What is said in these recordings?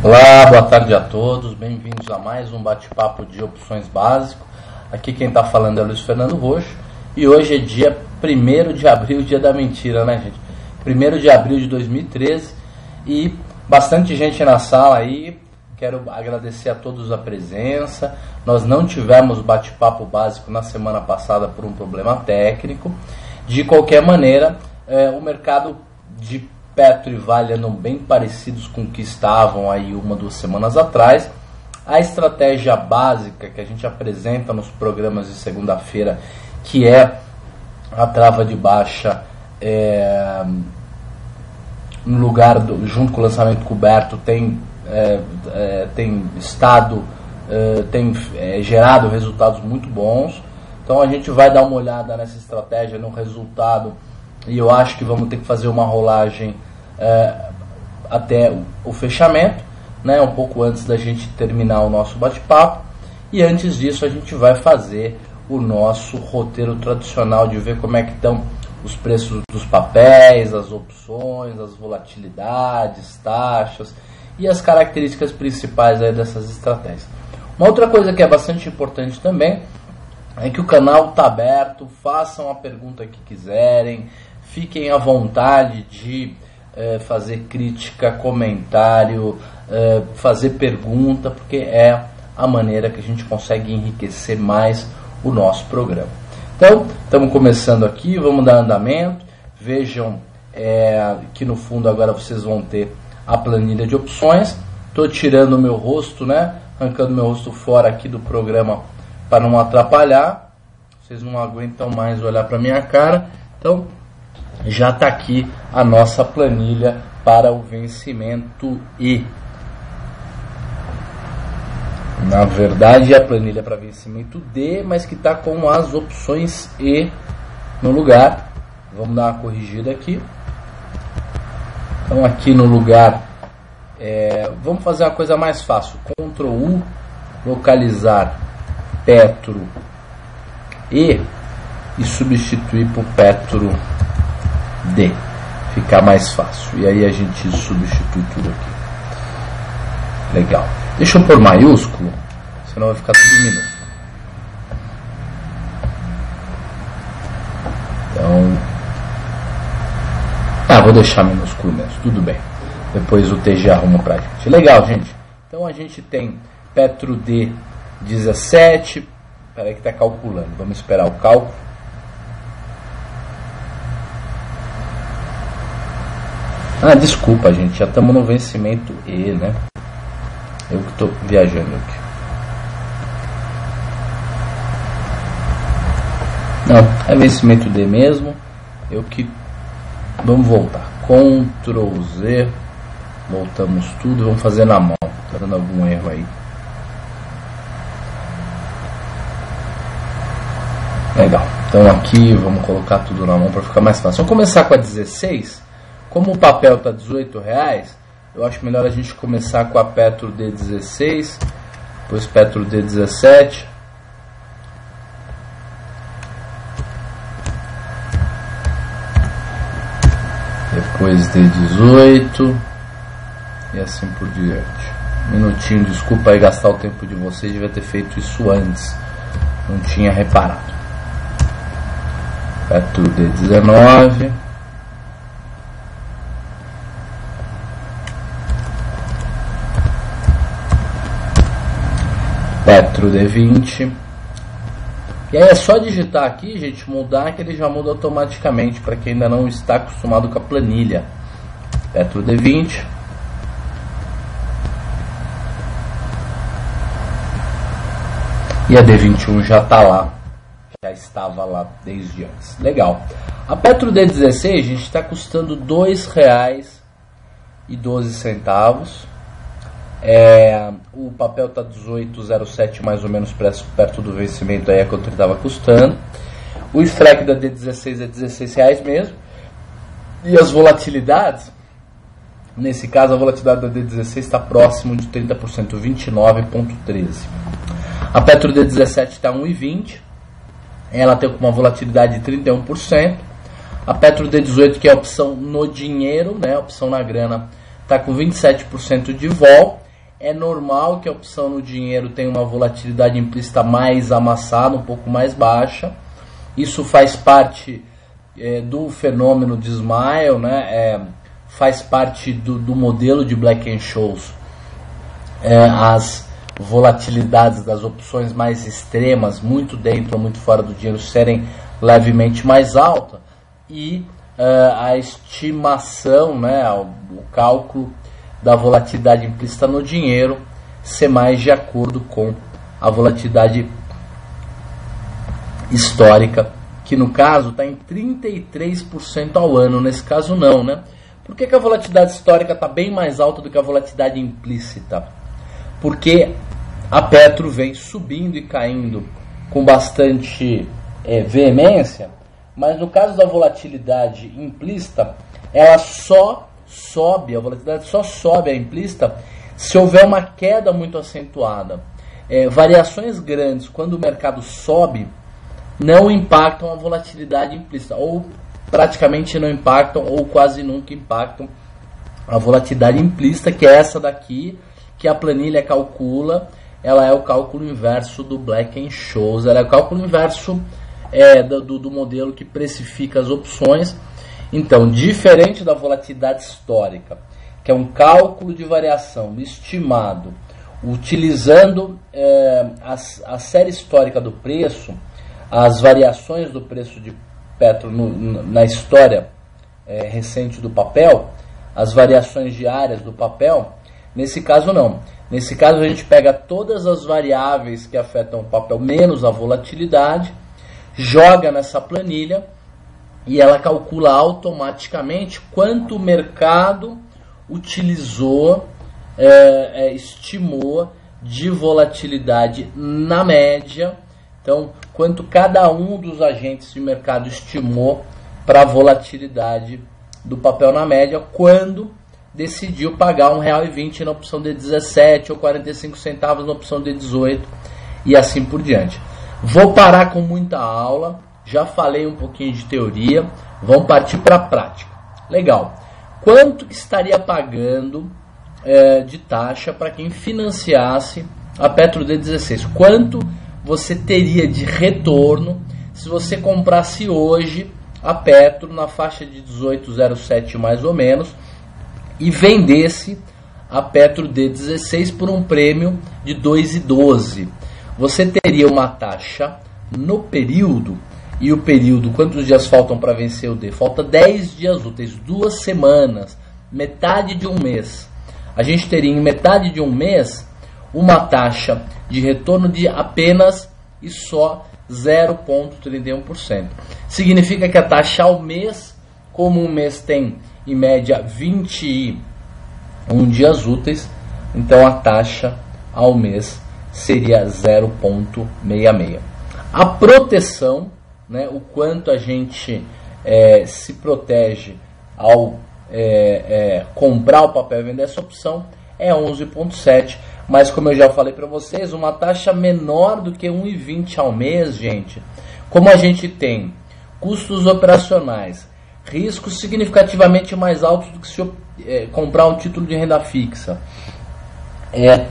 Olá, boa tarde a todos, bem-vindos a mais um bate-papo de opções básico. Aqui quem está falando é o Luiz Fernando Roxo e hoje é dia 1º de abril, dia da mentira, né, gente? 1º de abril de 2013 e bastante gente na sala aí. Quero agradecer a todos a presença. Nós não tivemos bate-papo básico na semana passada por um problema técnico. De qualquer maneira, o mercado de Petro e Vale andam bem parecidos com o que estavam aí 1-2 semanas atrás. A estratégia básica que a gente apresenta nos programas de segunda-feira, que é a trava de baixa no lugar junto com o lançamento coberto, tem gerado resultados muito bons. Então a gente vai dar uma olhada nessa estratégia, no resultado, e eu acho que vamos ter que fazer uma rolagem até o fechamento, né, um pouco antes da gente terminar o nosso bate-papo. E antes disso a gente vai fazer o nosso roteiro tradicional de ver como é que estão os preços dos papéis, as opções, as volatilidades, taxas e as características principais aí dessas estratégias. Uma outra coisa que é bastante importante também é que o canal está aberto, façam a pergunta que quiserem, fiquem à vontade de fazer crítica, comentário, fazer pergunta, porque é a maneira que a gente consegue enriquecer mais o nosso programa. Então, estamos começando aqui, vamos dar andamento. Vejam que no fundo agora vocês vão ter a planilha de opções. Estou tirando o meu rosto, né? Arrancando meu rosto fora aqui do programa para não atrapalhar. Vocês não aguentam mais olhar para minha cara. Então, já está aqui a nossa planilha para o vencimento E. Na verdade, a planilha para vencimento D, mas que está com as opções E no lugar. Vamos dar uma corrigida aqui. Então, aqui no lugar, vamos fazer uma coisa mais fácil. Ctrl U, localizar Petro E e substituir por Petro D. Ficar mais fácil. E aí a gente substitui tudo aqui. Legal. Deixa eu pôr maiúsculo, senão vai ficar tudo minúsculo. Então, vou deixar minúsculo mesmo, tudo bem. Depois o TG arruma pra gente. Legal, gente. Então a gente tem Petro D 17. Espera aí que está calculando. Vamos esperar o cálculo. Desculpa, gente. Já estamos no vencimento E, né? Eu que estou viajando aqui. Não, é vencimento D mesmo. Vamos voltar. Ctrl Z. Voltamos tudo. Vamos fazer na mão. Está dando algum erro aí. Legal. Então aqui vamos colocar tudo na mão para ficar mais fácil. Vamos começar com a 16. Como o papel está R$18, eu acho melhor a gente começar com a Petro D16, depois Petro D17, depois D18 e assim por diante. Minutinho, desculpa aí gastar o tempo de vocês, devia ter feito isso antes, não tinha reparado. Petro D19, Petro D20. E aí é só digitar aqui, gente, mudar, que ele já muda automaticamente para quem ainda não está acostumado com a planilha. Petro D20. E a D21 já está lá. Já estava lá desde antes. Legal. A Petro D16, gente, está custando R$ 2,12. O papel está 18,07 mais ou menos perto do vencimento, aí é quanto ele estava custando. O strike da D16 é R$16 mesmo. E as volatilidades, nesse caso a volatilidade da D16 está próximo de 30%, 29,13. A Petro D17 está 1,20. Ela tem uma volatilidade de 31%. A Petro D18, que é a opção no dinheiro, né, a opção na grana, está com 27% de vol. É normal que a opção no dinheiro tenha uma volatilidade implícita mais amassada, um pouco mais baixa. Isso faz parte do fenômeno de Smile, né? Faz parte do modelo de Black-Scholes. As volatilidades das opções mais extremas, muito dentro ou muito fora do dinheiro, serem levemente mais altas, e a estimação, né, o cálculo da volatilidade implícita no dinheiro ser mais de acordo com a volatilidade histórica, que no caso está em 33% ao ano. Nesse caso não, né? Por que a volatilidade histórica está bem mais alta do que a volatilidade implícita? Porque a Petro vem subindo e caindo com bastante veemência, mas no caso da volatilidade implícita, ela só sobe, a volatilidade só sobe a implícita se houver uma queda muito acentuada. Variações grandes, quando o mercado sobe, não impactam a volatilidade implícita, ou praticamente não impactam, ou quase nunca impactam a volatilidade implícita, que é essa daqui, que a planilha calcula. Ela é o cálculo inverso do Black-Scholes, ela é o cálculo inverso do modelo que precifica as opções. Então, diferente da volatilidade histórica, que é um cálculo de variação estimado, utilizando a série histórica do preço, as variações do preço de Petro na história recente do papel, as variações diárias do papel. Nesse caso não. Nesse caso a gente pega todas as variáveis que afetam o papel menos a volatilidade, joga nessa planilha e ela calcula automaticamente quanto o mercado utilizou, estimou de volatilidade na média. Então, quanto cada um dos agentes de mercado estimou para a volatilidade do papel na média, quando decidiu pagar R$1,20 na opção D17 ou 45 centavos na opção D18 e assim por diante. Vou parar com muita aula, já falei um pouquinho de teoria, vamos partir para a prática. Legal. Quanto que estaria pagando de taxa para quem financiasse a Petro D16? Quanto você teria de retorno se você comprasse hoje a Petro na faixa de 18,07 mais ou menos, e vendesse a Petro D16 por um prêmio de 2,12. Você teria uma taxa no período, e o período, quantos dias faltam para vencer o D? Falta 10 dias úteis, 2 semanas, metade de um mês. A gente teria em metade de um mês uma taxa de retorno de apenas e só 0,31%. Significa que a taxa ao mês, como um mês tem em média 21 dias úteis, então a taxa ao mês seria 0,66. A proteção, né, o quanto a gente se protege ao comprar o papel e vender essa opção, é 11,7. Mas como eu já falei para vocês, uma taxa menor do que 1,20 ao mês, gente, como a gente tem custos operacionais, riscos significativamente mais altos do que se comprar um título de renda fixa,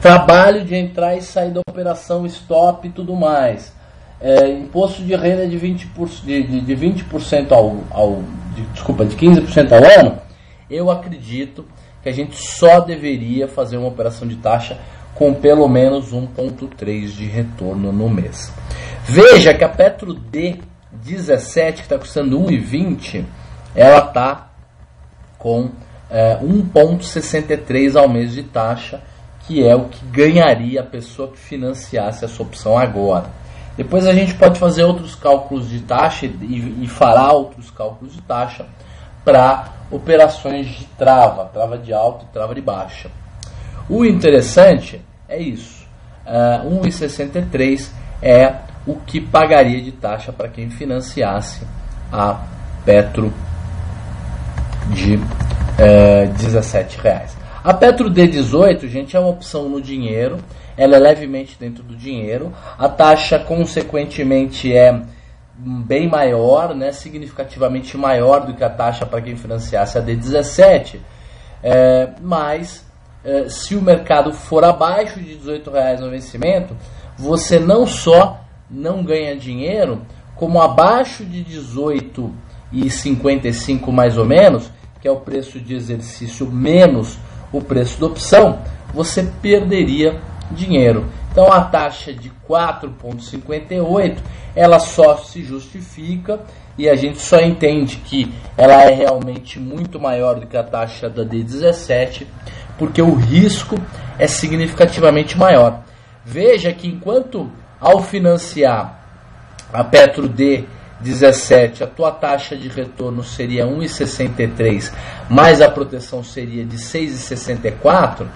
trabalho de entrar e sair da operação, stop e tudo mais, imposto de renda de 20%, de 15% ao ano, eu acredito que a gente só deveria fazer uma operação de taxa com pelo menos 1,3 de retorno no mês. Veja que a Petro D17, que está custando 1,20, ela está com 1,63 ao mês de taxa, que é o que ganharia a pessoa que financiasse essa opção agora. Depois a gente pode fazer outros cálculos de taxa e fará outros cálculos de taxa para operações de trava de alta e trava de baixa. O interessante é isso, 1,63 é o que pagaria de taxa para quem financiasse a Petro de R$17. A Petro D18, gente, é uma opção no dinheiro, ela é levemente dentro do dinheiro, a taxa consequentemente é bem maior, né, significativamente maior do que a taxa para quem financiasse a D17, mas se o mercado for abaixo de R$18 no vencimento, você não só não ganha dinheiro, como abaixo de 18,55 mais ou menos, que é o preço de exercício menos o preço da opção, você perderia dinheiro. Então a taxa de 4,58 ela só se justifica e a gente só entende que ela é realmente muito maior do que a taxa da D17, porque o risco é significativamente maior. Veja que enquanto ao financiar a Petro D17 a tua taxa de retorno seria 1,63, mais a proteção seria de 6,64,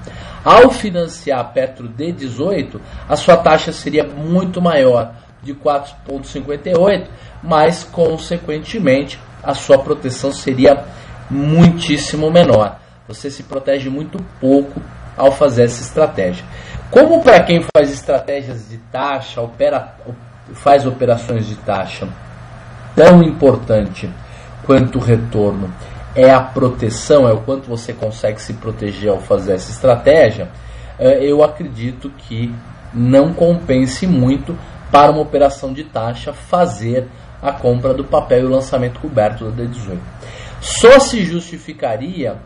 ao financiar a Petro D18 a sua taxa seria muito maior, de 4,58, mas consequentemente a sua proteção seria muitíssimo menor. Você se protege muito pouco ao fazer essa estratégia. Como para quem faz estratégias de taxa, faz operações de taxa, tão importante quanto o retorno é a proteção, é o quanto você consegue se proteger ao fazer essa estratégia, eu acredito que não compense muito para uma operação de taxa fazer a compra do papel e o lançamento coberto da D18. Só se justificaria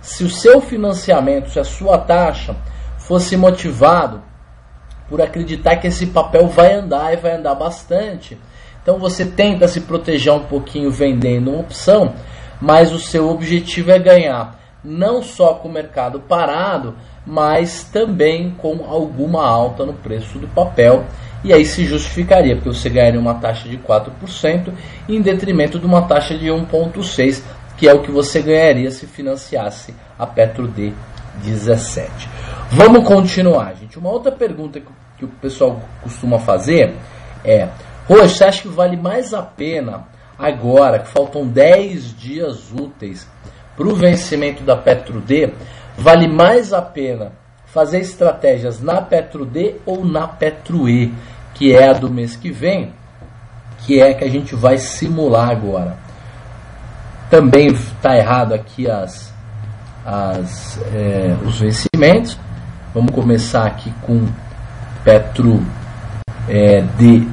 se o seu financiamento, se a sua taxa fosse motivado por acreditar que esse papel vai andar e vai andar bastante. Então você tenta se proteger um pouquinho vendendo uma opção, mas o seu objetivo é ganhar não só com o mercado parado, mas também com alguma alta no preço do papel. E aí se justificaria, porque você ganharia uma taxa de 4% em detrimento de uma taxa de 1,6%, que é o que você ganharia se financiasse a Petro D17. Vamos continuar, gente. Uma outra pergunta que o pessoal costuma fazer é: Rocha, você acha que vale mais a pena agora, que faltam 10 dias úteis para o vencimento da Petro D, vale mais a pena fazer estratégias na Petro D ou na Petro E, que é a do mês que vem, que é a que a gente vai simular agora? Também está errado aqui os vencimentos. Vamos começar aqui com Petro D,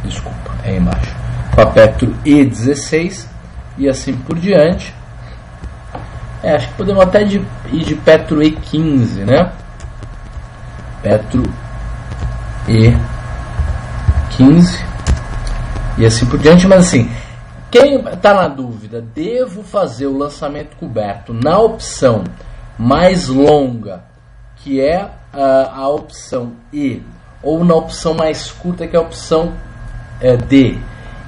desculpa, é embaixo, com a Petro E16 e assim por diante. Acho que podemos até ir de Petro E15, né? Petro E15 e assim por diante. Mas assim, quem está na dúvida, devo fazer o lançamento coberto na opção mais longa, que é a opção E, ou na opção mais curta, que é a opção D?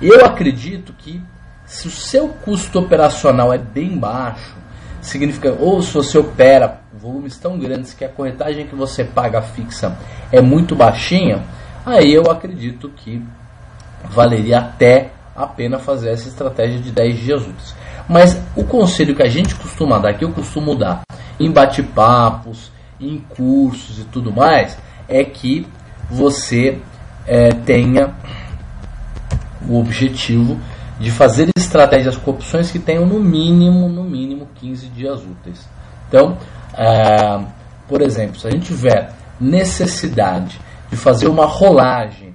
Eu acredito que se o seu custo operacional é bem baixo, significa, ou se você opera volumes tão grandes que a corretagem que você paga fixa é muito baixinha, aí eu acredito que valeria até a pena fazer essa estratégia de 10 dias úteis. Mas o conselho que a gente costuma dar, que eu costumo dar em bate-papos, em cursos e tudo mais, é que você tenha o objetivo de fazer estratégias com opções que tenham no mínimo 15 dias úteis. Então, por exemplo, se a gente tiver necessidade de fazer uma rolagem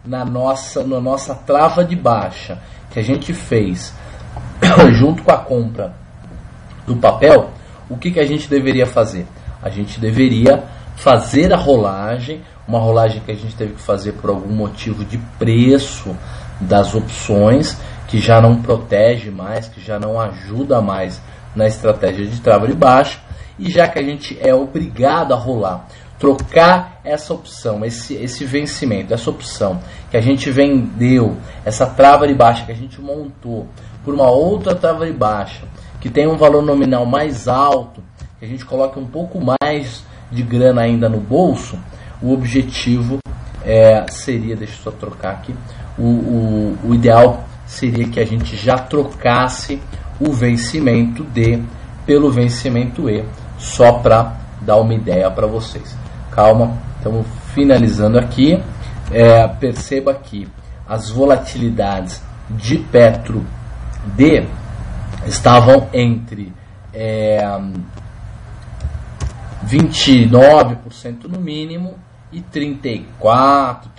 na nossa trava de baixa que a gente fez junto com a compra do papel, o que a gente deveria fazer? A gente deveria fazer a rolagem, uma rolagem que a gente teve que fazer por algum motivo de preço das opções, que já não protege mais, que já não ajuda mais na estratégia de trava de baixa, e já que a gente é obrigado a rolar, trocar essa opção, esse vencimento, essa opção que a gente vendeu, essa trava de baixa que a gente montou, por uma outra trava de baixa, que tem um valor nominal mais alto, que a gente coloca um pouco mais de grana ainda no bolso, o objetivo seria, deixa eu só trocar aqui, o ideal seria que a gente já trocasse o vencimento D pelo vencimento E, só para dar uma ideia para vocês. Calma, estamos finalizando aqui. Perceba que as volatilidades de Petro D estavam entre 29% no mínimo e 34%,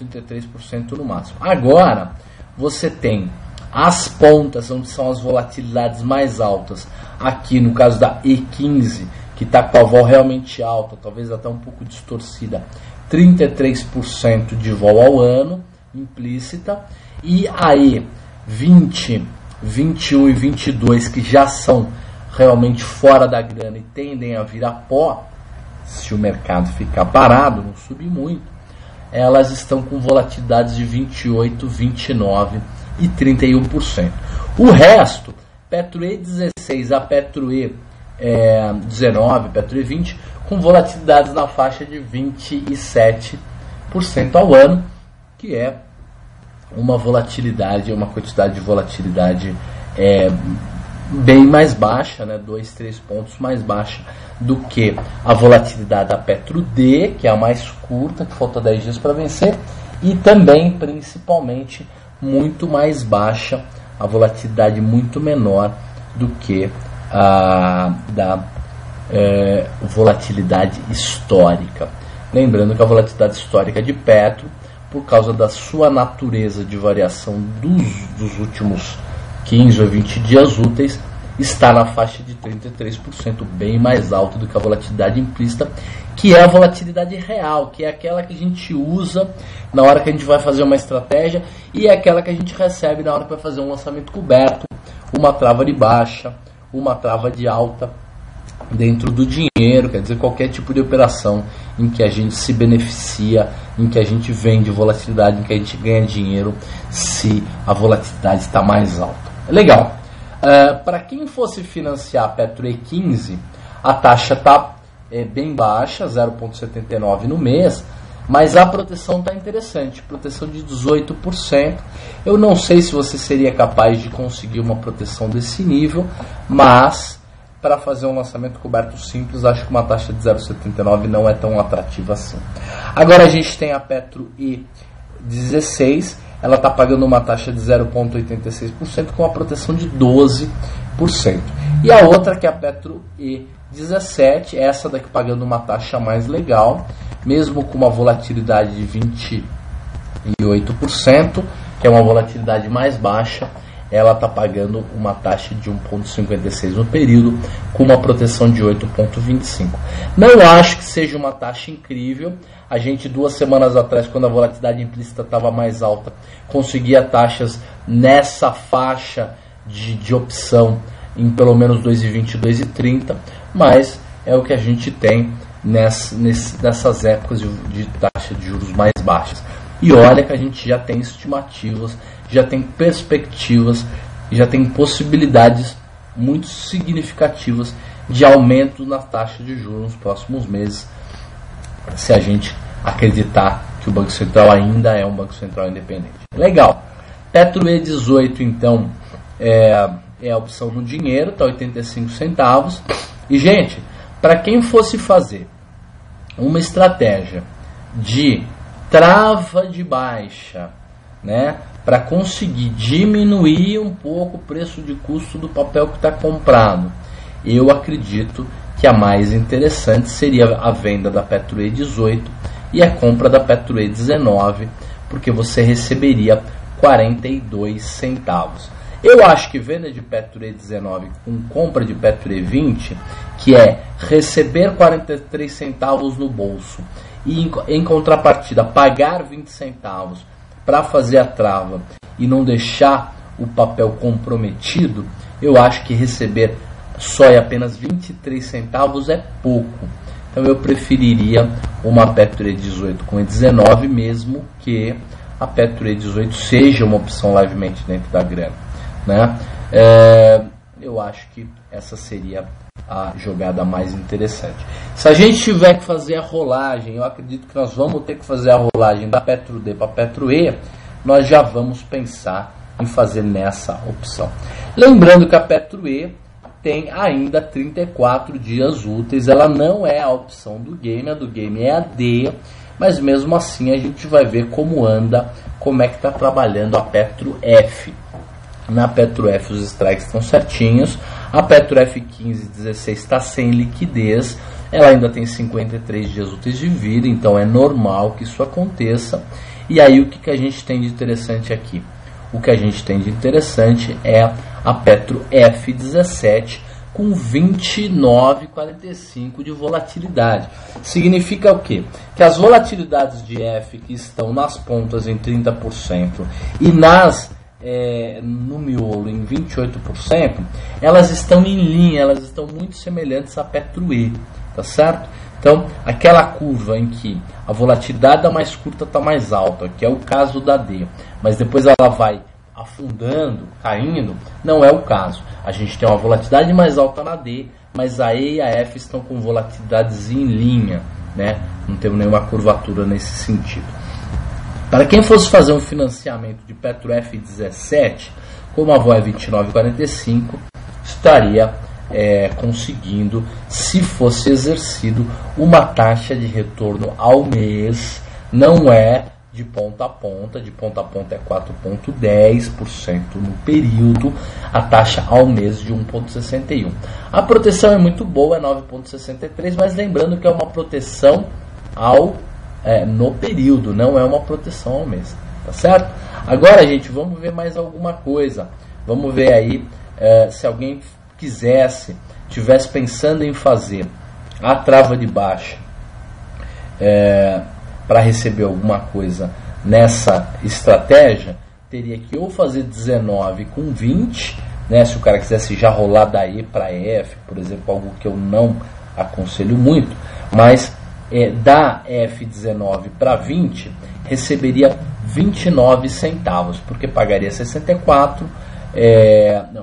33% no máximo. Agora, você tem as pontas, onde são as volatilidades mais altas. Aqui no caso da E15, que está com a vol realmente alta, talvez até um pouco distorcida, 33% de vol ao ano, implícita. E aí, 20, 21 e 22, que já são realmente fora da grana e tendem a virar pó, se o mercado ficar parado, não subir muito, elas estão com volatilidades de 28, 29 e 31%. O resto, Petro E16 a Petro E19, Petro E20, com volatilidades na faixa de 27% ao ano, que é uma volatilidade, uma quantidade de volatilidade bem mais baixa, né, 2, 3 pontos mais baixa do que a volatilidade da Petro D, que é a mais curta, que falta 10 dias para vencer, e também, principalmente, muito mais baixa, a volatilidade muito menor do que a da volatilidade histórica. Lembrando que a volatilidade histórica de Petro, por causa da sua natureza de variação dos últimos 15 ou 20 dias úteis, está na faixa de 33%, bem mais alto do que a volatilidade implícita, que é a volatilidade real, que é aquela que a gente usa na hora que a gente vai fazer uma estratégia e é aquela que a gente recebe na hora que vai fazer um lançamento coberto, uma trava de baixa, uma trava de alta dentro do dinheiro, quer dizer, qualquer tipo de operação em que a gente se beneficia, em que a gente vende volatilidade, em que a gente ganha dinheiro se a volatilidade está mais alta. Legal. Para quem fosse financiar a Petro E15, a taxa está bem baixa, 0,79 no mês, mas a proteção está interessante, proteção de 18%. Eu não sei se você seria capaz de conseguir uma proteção desse nível, mas para fazer um lançamento coberto simples, acho que uma taxa de 0,79 não é tão atrativa assim. Agora a gente tem a Petro E16, ela está pagando uma taxa de 0,86% com uma proteção de 12%. E a outra, que é a Petro E17, essa daqui pagando uma taxa mais legal, mesmo com uma volatilidade de 28%, que é uma volatilidade mais baixa, ela está pagando uma taxa de 1,56 no período, com uma proteção de 8,25. Não acho que seja uma taxa incrível. A gente, 2 semanas atrás, quando a volatilidade implícita estava mais alta, conseguia taxas nessa faixa de opção em pelo menos 2,20, 2,30, mas é o que a gente tem nessas épocas de taxa de juros mais baixas. E olha que a gente já tem estimativas, já tem perspectivas, já tem possibilidades muito significativas de aumento na taxa de juros nos próximos meses, se a gente acreditar que o Banco Central ainda é um Banco Central independente. Legal. Petro E18, então, é a opção no dinheiro, está 85 centavos. E, gente, para quem fosse fazer uma estratégia de trava de baixa, né, para conseguir diminuir um pouco o preço de custo do papel que está comprado, eu acredito que a mais interessante seria a venda da Petro E18 e a compra da Petro E19, porque você receberia 42 centavos. Eu acho que venda de Petro E19 com compra de Petro E20, que é receber 43 centavos no bolso e em contrapartida pagar 20 centavos para fazer a trava e não deixar o papel comprometido, eu acho que receber só e apenas 23 centavos é pouco. Então eu preferiria uma Petro E18 com E19, mesmo que a Petro E18 seja uma opção levemente dentro da grana, né? Eu acho que essa seria a jogada mais interessante. Se a gente tiver que fazer a rolagem, eu acredito que nós vamos ter que fazer a rolagem da Petro D para Petro E, nós já vamos pensar em fazer nessa opção. Lembrando que a Petro E tem ainda 34 dias úteis, ela não é a opção do game, a do game é a D, mas mesmo assim a gente vai ver como anda, como é que está trabalhando a Petro F. Na Petro F os strikes estão certinhos, a Petro F15 16 está sem liquidez, ela ainda tem 53 dias úteis de vida, então é normal que isso aconteça. E aí o que a gente tem de interessante aqui? O que a gente tem de interessante é a Petro F17 com 29,45 de volatilidade. Significa o quê? Que as volatilidades de F que estão nas pontas em 30% e no miolo em 28%, elas estão em linha, elas estão muito semelhantes à Petro E, tá certo? Então, aquela curva em que a volatilidade da mais curta está mais alta, que é o caso da D, mas depois ela vai afundando, caindo, não é o caso. A gente tem uma volatilidade mais alta na D, mas a E e a F estão com volatilidades em linha, né? Não temos nenhuma curvatura nesse sentido. Para quem fosse fazer um financiamento de Petro F17, como a VOE 29,45, estaria conseguindo, se fosse exercido, uma taxa de retorno ao mês, não é de ponta a ponta é 4,10% no período, a taxa ao mês de 1,61%. A proteção é muito boa, é 9,63%, mas lembrando que é uma proteção no período, não é uma proteção ao mês, tá certo? Agora, gente, vamos ver mais alguma coisa. Vamos ver aí se alguém tivesse pensando em fazer a trava de baixa para receber alguma coisa nessa estratégia, teria que ou fazer 19 com 20, né, se o cara quisesse já rolar da E para F, por exemplo, algo que eu não aconselho muito, mas da F19 para 20 receberia 29 centavos, porque pagaria 64,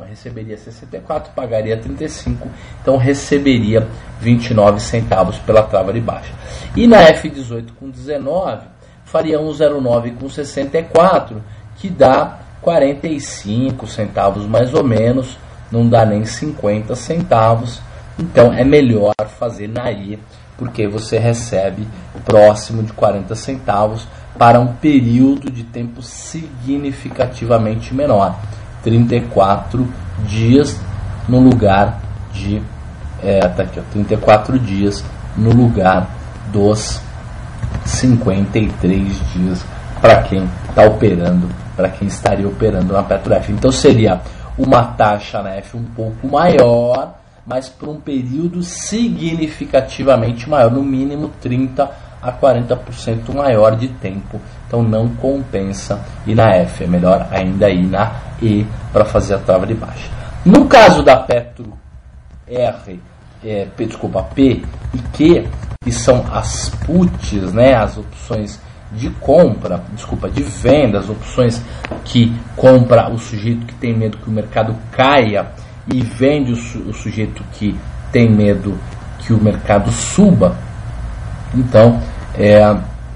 receberia 64, pagaria 35, então receberia 29 centavos pela trava de baixa. E na F18 com 19, faria 1,09 com 64, que dá 45 centavos mais ou menos, não dá nem 50 centavos, então é melhor fazer na I, porque você recebe próximo de 40 centavos para um período de tempo significativamente menor. 34 dias no lugar de 34 dias no lugar dos 53 dias para quem está operando, para quem estaria operando na Petro F. Então seria uma taxa na F um pouco maior, mas por um período significativamente maior, no mínimo 30 a 40% maior de tempo. Então não compensa ir na F, é melhor ainda ir na E para fazer a trava de baixa. No caso da Petro P e Q, que são as puts, né, as opções de compra, de venda, as opções que compra o sujeito que tem medo que o mercado caia e vende o sujeito que tem medo que o mercado suba. Então,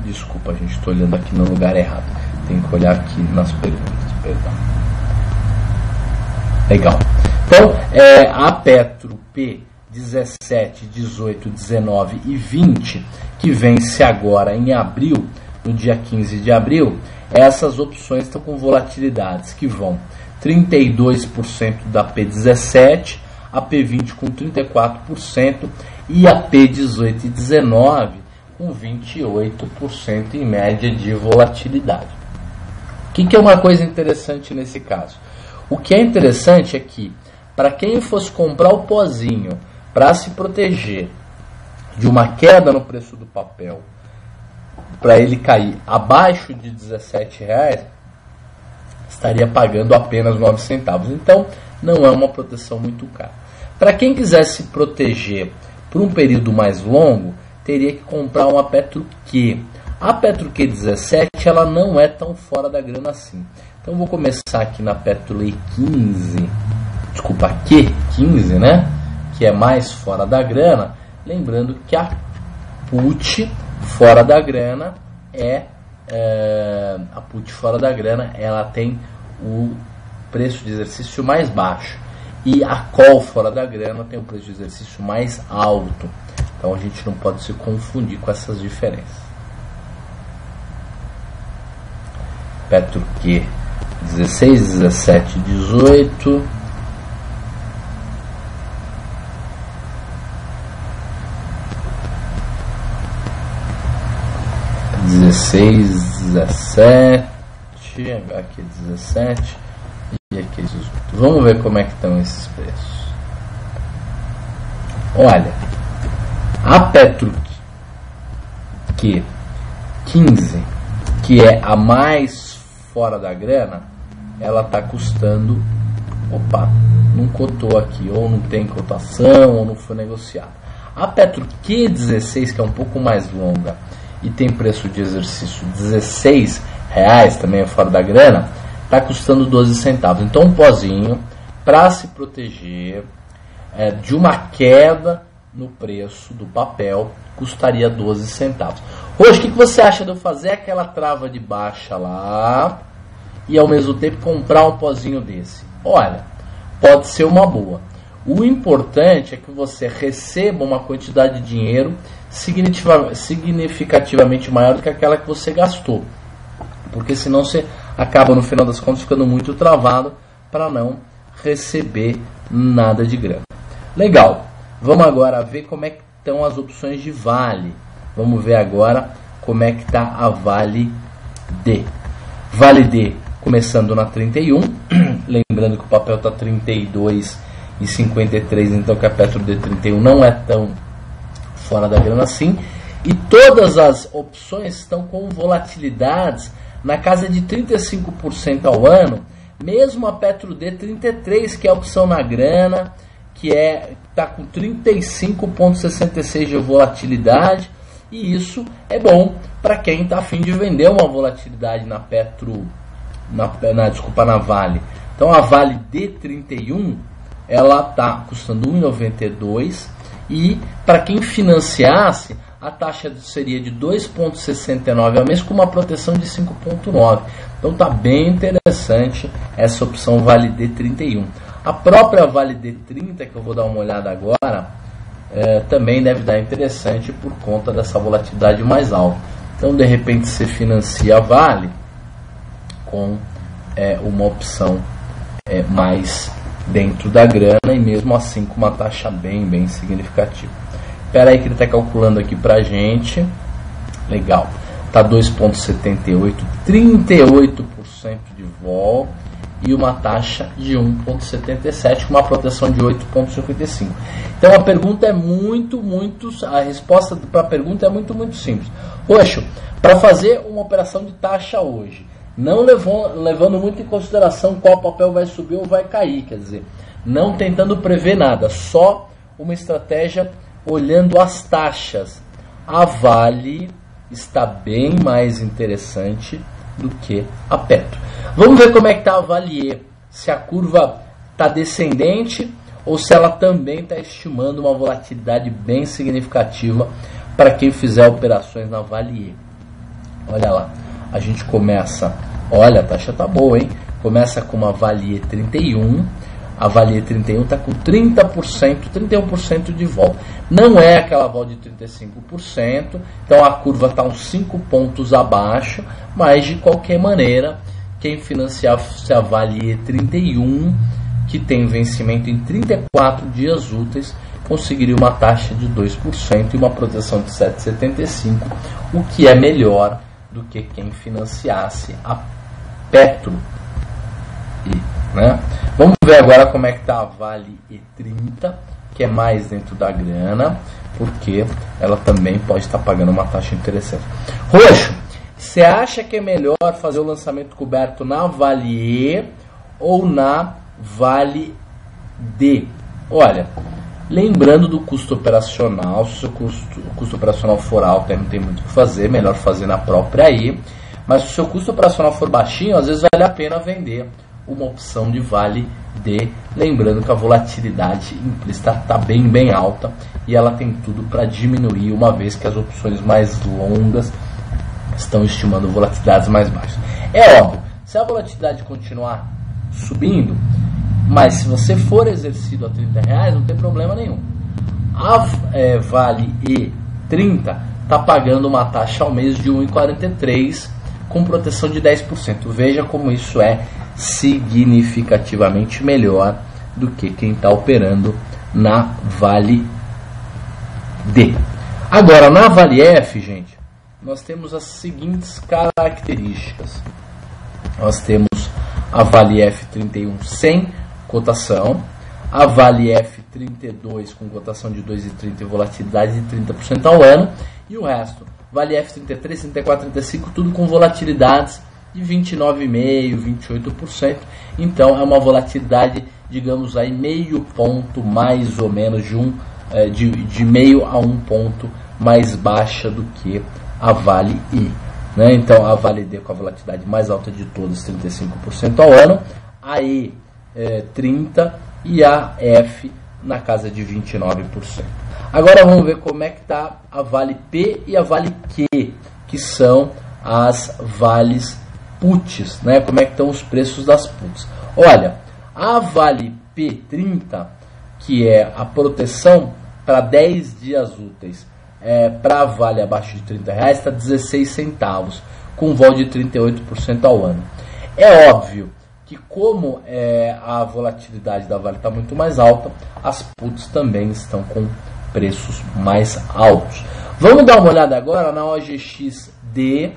desculpa, gente, estou olhando aqui no lugar errado. Tem que olhar aqui nas perguntas, perdão. Legal. Então, a Petro P 17, 18, 19 e 20, que vence agora em abril, no dia 15 de abril, essas opções estão com volatilidades que vão 32% da P17, a P20 com 34% e a P18 e 19 com 28% em média de volatilidade. O que é uma coisa interessante nesse caso? O que é interessante é que, para quem fosse comprar o pozinho para se proteger de uma queda no preço do papel, para ele cair abaixo de R$17, estaria pagando apenas 9 centavos. Então, não é uma proteção muito cara. Para quem quiser se proteger por um período mais longo, teria que comprar uma Petro Q. A Petro Q17, ela não é tão fora da grana assim. Então, vou começar aqui na Petro E15, desculpa, Q15, né? Que é mais fora da grana. Lembrando que a put fora da grana a put fora da grana, ela tem o preço de exercício mais baixo, e a call fora da grana tem o preço de exercício mais alto. Então a gente não pode se confundir com essas diferenças. Petro Q 16, 17, 18. 16, 17, aqui 17 e aqui 18. Vamos ver como é que estão esses preços. Olha, a Petro Q15, que é a mais fora da grana, ela está custando, opa, não cotou aqui, ou não tem cotação, ou não foi negociado. A Petro Q16, que é um pouco mais longa e tem preço de exercício R$16, também é fora da grana, está custando 12 centavos. Então um pozinho, para se proteger de uma queda no preço do papel, custaria 12 centavos. Hoje, o que você acha de eu fazer aquela trava de baixa lá e ao mesmo tempo comprar um pozinho desse? Olha, pode ser uma boa. O importante é que você receba uma quantidade de dinheiro significativamente maior do que aquela que você gastou, porque senão você acaba no final das contas ficando muito travado para não receber nada de grana. Legal, vamos agora ver como é que estão as opções de Vale. Vamos ver agora como é que está a Vale D. Vale D começando na 31, lembrando que o papel está 32,53, então que a Petro D31 não é tão fora da grana assim. E todas as opções estão com volatilidades na casa de 35% ao ano, mesmo a Petro D33, que é a opção na grana, que está com 35,66 de volatilidade, e isso é bom para quem está a fim de vender uma volatilidade na Petro, na Vale. Então a Vale D31, ela está custando 1,92, e para quem financiasse, a taxa seria de 2,69 ao mês com uma proteção de 5,9. Então está bem interessante essa opção Vale D31. A própria Vale D30, que eu vou dar uma olhada agora, também deve dar interessante por conta dessa volatilidade mais alta. Então, de repente, você financia a Vale com uma opção mais dentro da grana e mesmo assim com uma taxa bem significativa. Espera aí que ele está calculando aqui para a gente. Legal. Está 2,78, 38% de vol e uma taxa de 1,77 com uma proteção de 8,55. Então a pergunta é a resposta para a pergunta é muito simples. Roxo, para fazer uma operação de taxa hoje, não levando muito em consideração qual papel vai subir ou vai cair, quer dizer, não tentando prever nada, só uma estratégia olhando as taxas. A Vale está bem mais interessante do que a Petro. Vamos ver como é que está a Vale E, se a curva está descendente ou se ela também está estimando uma volatilidade bem significativa para quem fizer operações na Vale E. Olha lá, a gente começa, olha, a taxa tá boa, hein? Começa com uma Vale E31, a Vale E31 está com 31% de vol. Não é aquela vol de 35%, então a curva está uns 5 pontos abaixo, mas de qualquer maneira, quem financiasse a Vale E31, que tem vencimento em 34 dias úteis, conseguiria uma taxa de 2% e uma proteção de 7,75, o que é melhor do que quem financiasse a Petro. Né? Vamos ver agora como é que está a Vale E30, que é mais dentro da grana, porque ela também pode estar pagando uma taxa interessante. Roxo, você acha que é melhor fazer o lançamento coberto na Vale E ou na Vale D? Olha, lembrando do custo operacional, se o custo operacional for alto, aí não tem muito o que fazer, melhor fazer na própria E. Mas se o seu custo operacional for baixinho, às vezes vale a pena vender uma opção de Vale D, lembrando que a volatilidade implícita está bem alta e ela tem tudo para diminuir, uma vez que as opções mais longas estão estimando volatilidades mais baixas. É óbvio, se a volatilidade continuar subindo, mas se você for exercido a R$30, não tem problema nenhum. A Vale E30 está pagando uma taxa ao mês de 1,43 com proteção de 10%. Veja como isso é significativamente melhor do que quem está operando na Vale D. Agora, na Vale F, gente, nós temos as seguintes características. Nós temos a Vale F31 sem cotação, a Vale F32 com cotação de 2,30 e volatilidade de 30% ao ano, e o resto, Vale F33, 34, 35, tudo com volatilidades de 29,5%, 28%. Então é uma volatilidade, digamos aí, meio ponto mais ou menos, de meio a um ponto mais baixa do que a Vale I, né? Então a Vale D com a volatilidade mais alta de todas, 35% ao ano, a E 30% e a F na casa de 29%. Agora vamos ver como é que está a Vale P e a Vale Q, que são as vales puts, né? Como é que estão os preços das puts? Olha, a Vale P30, que é a proteção para 10 dias úteis, para a Vale abaixo de R$30, está 16 centavos, com vol de 38% ao ano. É óbvio que como a volatilidade da Vale está muito mais alta, as puts também estão com preços mais altos. Vamos dar uma olhada agora na OGXD,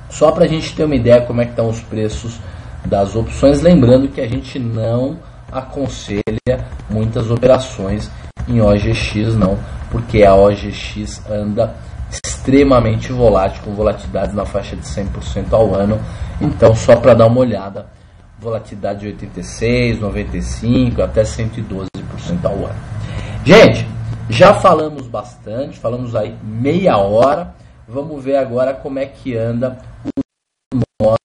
só para a gente ter uma ideia como é que estão os preços das opções, lembrando que a gente não aconselha muitas operações em OGX não, porque a OGX anda extremamente volátil, com volatilidades na faixa de 100% ao ano. Então, só para dar uma olhada, volatilidade de 86, 95 até 112% ao ano. Gente, já falamos bastante, falamos aí meia hora. Vamos ver agora como é que anda o nosso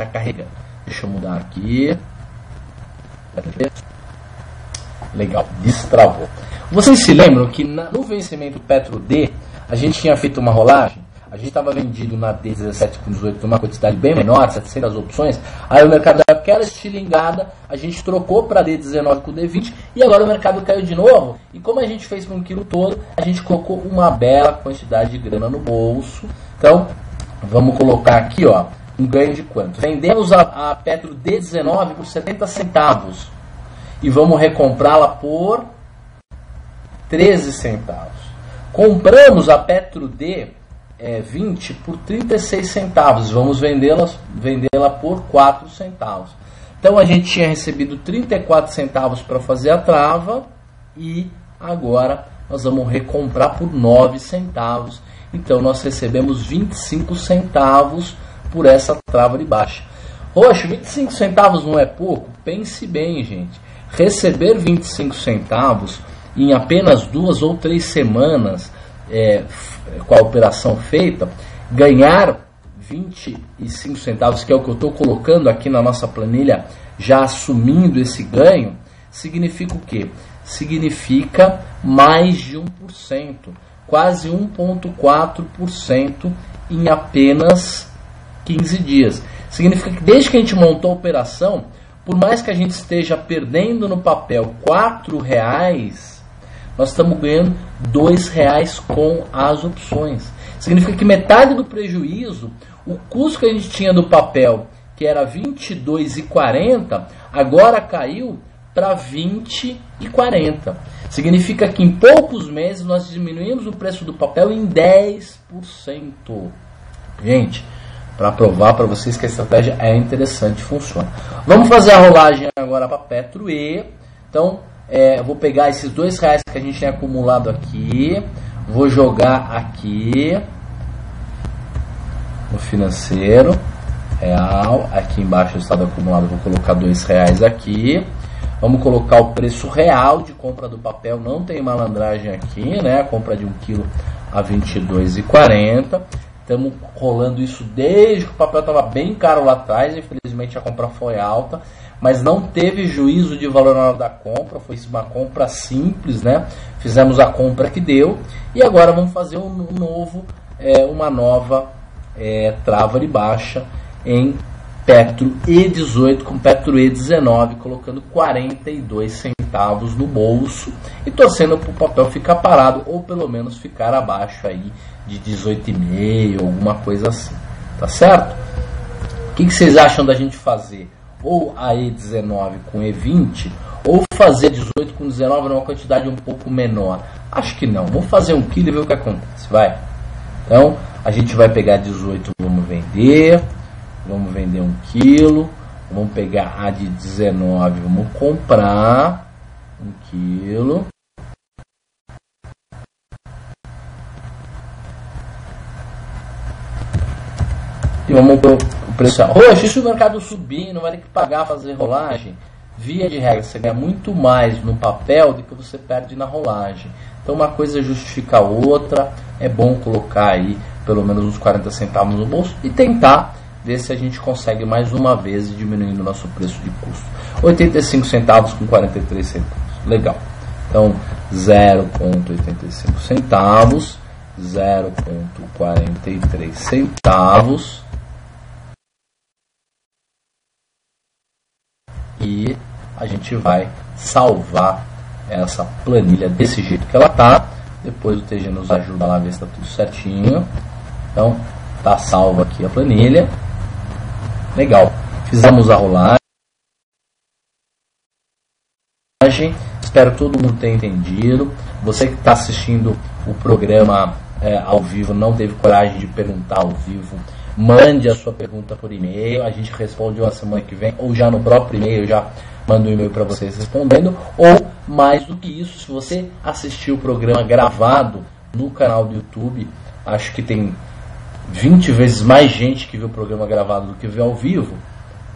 está carregando. Deixa eu mudar aqui. Legal, destravou. Vocês se lembram que no vencimento Petro D, a gente tinha feito uma rolagem? A gente estava vendido na D17 com 18 numa quantidade bem menor, 700 opções. Aí o mercado deu aquela estilingada, a gente trocou para D19 com D20 e agora o mercado caiu de novo. E como a gente fez para um quilo todo, a gente colocou uma bela quantidade de grana no bolso. Então, vamos colocar aqui, ó, um ganho de quanto? Vendemos a Petro D19 por 70 centavos e vamos recomprá-la por 13 centavos. Compramos a Petro D20 por 36 centavos, vamos vendê-la por 4 centavos. Então a gente tinha recebido 34 centavos para fazer a trava e agora nós vamos recomprar por 9 centavos. Então nós recebemos 25 centavos por essa trava de baixa. Poxa, 25 centavos não é pouco? Pense bem, gente. Receber 25 centavos em apenas 2 ou 3 semanas com a operação feita, ganhar 25 centavos, que é o que eu estou colocando aqui na nossa planilha, já assumindo esse ganho, significa o quê? Significa mais de 1%, quase 1,4% em apenas 15 dias. Significa que desde que a gente montou a operação, por mais que a gente esteja perdendo no papel R$4, nós estamos ganhando R$2 com as opções. Significa que metade do prejuízo, o custo que a gente tinha do papel, que era R$22,40, agora caiu para R$20,40. Significa que em poucos meses nós diminuímos o preço do papel em 10%. Gente, para provar para vocês que a estratégia é interessante, funciona. Vamos fazer a rolagem agora para Petro E. Então, eu vou pegar esses R$2 que a gente tem acumulado aqui, vou jogar aqui no financeiro real, aqui embaixo o estado acumulado, vou colocar R$2 aqui. Vamos colocar o preço real de compra do papel, não tem malandragem aqui, né? A compra de 1 kg a R$22,40. Estamos rolando isso desde que o papel estava bem caro lá atrás. Infelizmente a compra foi alta, mas não teve juízo de valor na hora da compra. Foi uma compra simples, né? Fizemos a compra que deu e agora vamos fazer uma nova trava de baixa. em Petro E18 com Petro E19, colocando 42 centavos no bolso e torcendo para o papel ficar parado ou pelo menos ficar abaixo aí de 18,5, alguma coisa assim, tá certo? O que vocês acham da gente fazer ou a E19 com E20 ou fazer 18 com 19 numa quantidade um pouco menor? Acho que não, vamos fazer 1 quilo e ver o que acontece, vai. Então a gente vai pegar 18, vamos vender 1 quilo, vamos pegar a de 19, vamos comprar 1 quilo. E vamos pro preço. Roxa, se o mercado subir, não vai ter que pagar fazer rolagem. Via de regra, você ganha muito mais no papel do que você perde na rolagem. Então uma coisa justifica a outra. É bom colocar aí pelo menos uns 40 centavos no bolso e tentar ver se a gente consegue mais uma vez diminuindo o nosso preço de custo. 85 centavos com 43 centavos. Legal. Então 0,85 centavos, 0,43 centavos. E a gente vai salvar essa planilha desse jeito que ela tá. Depois o TG nos ajuda lá a ver se está tudo certinho. Então tá salva aqui a planilha. Legal. Fizemos a rolagem. Espero que todo mundo tenha entendido. Você que está assistindo o programa ao vivo, não teve coragem de perguntar ao vivo, mande a sua pergunta por e-mail, a gente responde uma semana que vem, ou já no próprio e-mail, já mando um e-mail para vocês respondendo, ou mais do que isso, se você assistiu o programa gravado no canal do YouTube, acho que tem 20 vezes mais gente que viu o programa gravado do que viu ao vivo,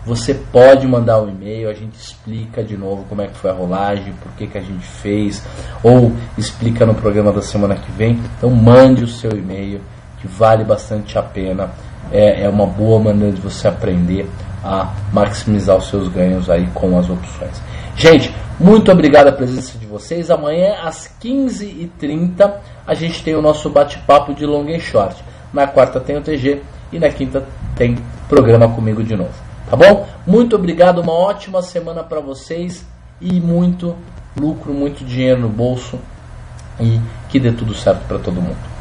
você pode mandar um e-mail, a gente explica de novo como é que foi a rolagem, por que a gente fez, ou explica no programa da semana que vem. Então mande o seu e-mail, que vale bastante a pena. É uma boa maneira de você aprender a maximizar os seus ganhos aí com as opções. Gente, muito obrigado pela presença de vocês. Amanhã às 15h30 a gente tem o nosso bate-papo de long and short. Na quarta tem o TG e na quinta tem programa comigo de novo. Tá bom? Muito obrigado, uma ótima semana para vocês e muito lucro, muito dinheiro no bolso e que dê tudo certo para todo mundo.